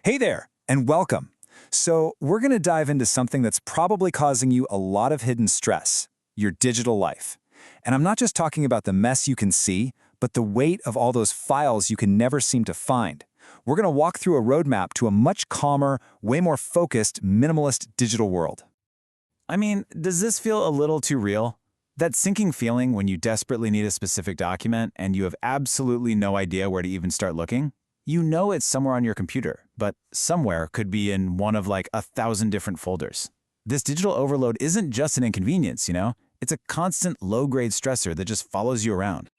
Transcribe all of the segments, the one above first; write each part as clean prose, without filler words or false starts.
Hey there, and welcome. So, we're going to dive into something that's probably causing you a lot of hidden stress, your digital life. And I'm not just talking about the mess you can see, but the weight of all those files you can never seem to find. We're going to walk through a roadmap to a much calmer, way more focused, minimalist digital world. I mean, does this feel a little too real? That sinking feeling when you desperately need a specific document and you have absolutely no idea where to even start looking? You know it's somewhere on your computer, but somewhere could be in one of like 1,000 different folders. This digital overload isn't just an inconvenience, It's a constant low-grade stressor that just follows you around.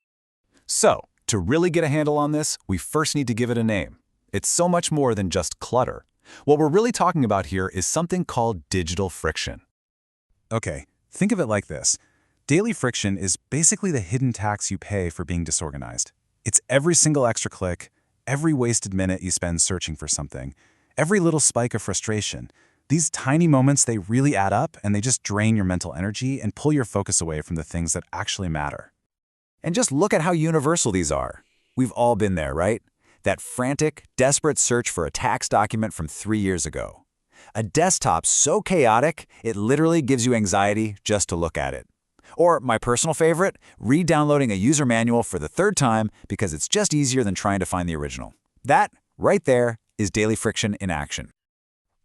So, to really get a handle on this, we first need to give it a name. It's so much more than just clutter. What we're really talking about here is something called digital friction. Okay, think of it like this. Daily friction is basically the hidden tax you pay for being disorganized. It's every single extra click, every wasted minute you spend searching for something, every little spike of frustration. These tiny moments, they really add up and they just drain your mental energy and pull your focus away from the things that actually matter. And just look at how universal these are. We've all been there, right? That frantic, desperate search for a tax document from 3 years ago. A desktop so chaotic, it literally gives you anxiety just to look at it. Or, my personal favorite, re-downloading a user manual for the third time because it's just easier than trying to find the original. That, right there, is daily friction in action.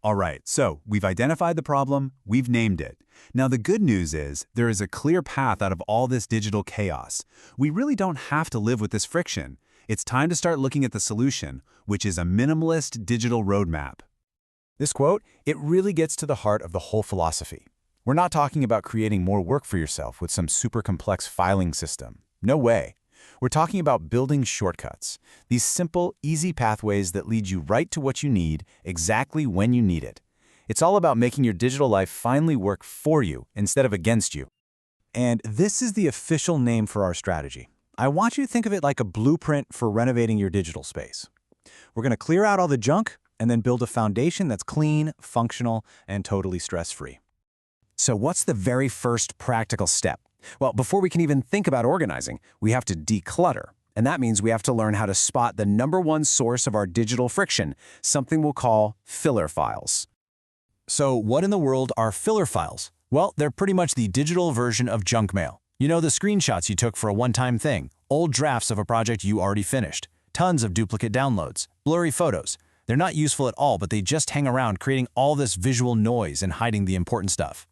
All right, so we've identified the problem, we've named it. Now the good news is there is a clear path out of all this digital chaos. We really don't have to live with this friction. It's time to start looking at the solution, which is a minimalist digital roadmap. This quote, it really gets to the heart of the whole philosophy. We're not talking about creating more work for yourself with some super complex filing system. No way. We're talking about building shortcuts, these simple, easy pathways that lead you right to what you need, exactly when you need it. It's all about making your digital life finally work for you instead of against you. And this is the official name for our strategy. I want you to think of it like a blueprint for renovating your digital space. We're going to clear out all the junk and then build a foundation that's clean, functional, and totally stress-free. So what's the very first practical step? Well, before we can even think about organizing, we have to declutter. And that means we have to learn how to spot the #1 source of our digital friction, something we'll call filler files. So what in the world are filler files? Well, they're pretty much the digital version of junk mail. You know, the screenshots you took for a one-time thing, old drafts of a project you already finished, tons of duplicate downloads, blurry photos. They're not useful at all, but they just hang around creating all this visual noise and hiding the important stuff.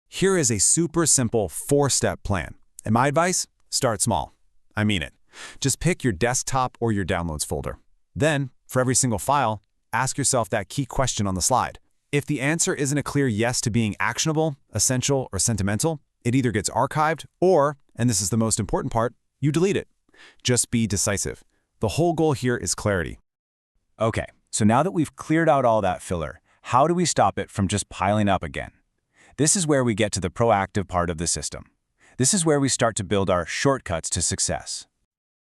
Here is a super simple 4-step plan. And my advice? Start small. I mean it. Just pick your desktop or your downloads folder. Then, for every single file, ask yourself that key question on the slide. If the answer isn't a clear yes to being actionable, essential, or sentimental, it either gets archived or, and this is the most important part, you delete it. Just be decisive. The whole goal here is clarity. Okay, so now that we've cleared out all that filler, how do we stop it from just piling up again? This is where we get to the proactive part of the system. This is where we start to build our shortcuts to success.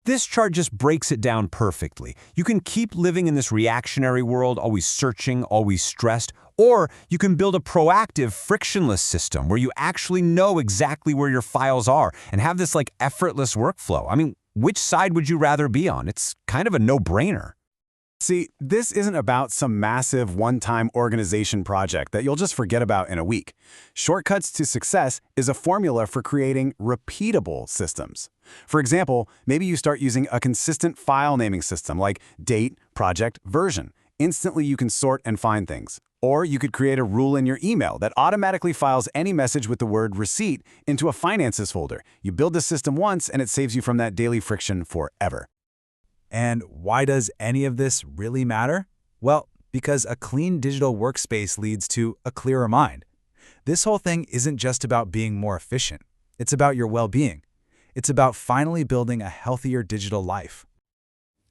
This chart just breaks it down perfectly. You can keep living in this reactionary world, always searching, always stressed, or you can build a proactive, frictionless system where you actually know exactly where your files are and have this like effortless workflow. I mean, which side would you rather be on? It's kind of a no-brainer. See, this isn't about some massive one-time organization project that you'll just forget about in a week. Shortcuts to success is a formula for creating repeatable systems. For example, maybe you start using a consistent file naming system like date, project, version. Instantly you can sort and find things. Or you could create a rule in your email that automatically files any message with the word receipt into a finances folder. You build the system once and it saves you from that daily friction forever. And why does any of this really matter? Well, because a clean digital workspace leads to a clearer mind. This whole thing isn't just about being more efficient. It's about your well-being. It's about finally building a healthier digital life.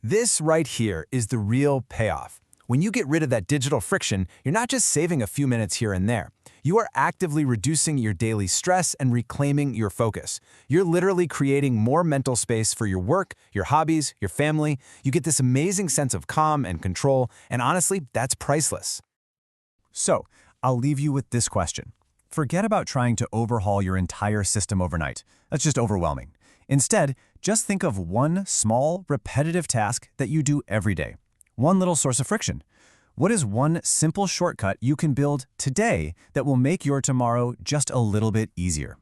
This right here is the real payoff. When you get rid of that digital friction, you're not just saving a few minutes here and there. You are actively reducing your daily stress and reclaiming your focus. You're literally creating more mental space for your work, your hobbies, your family. You get this amazing sense of calm and control, and honestly, that's priceless. So, I'll leave you with this question. Forget about trying to overhaul your entire system overnight. That's just overwhelming. Instead, just think of one small, repetitive task that you do every day. One little source of friction. What is one simple shortcut you can build today that will make your tomorrow just a little bit easier?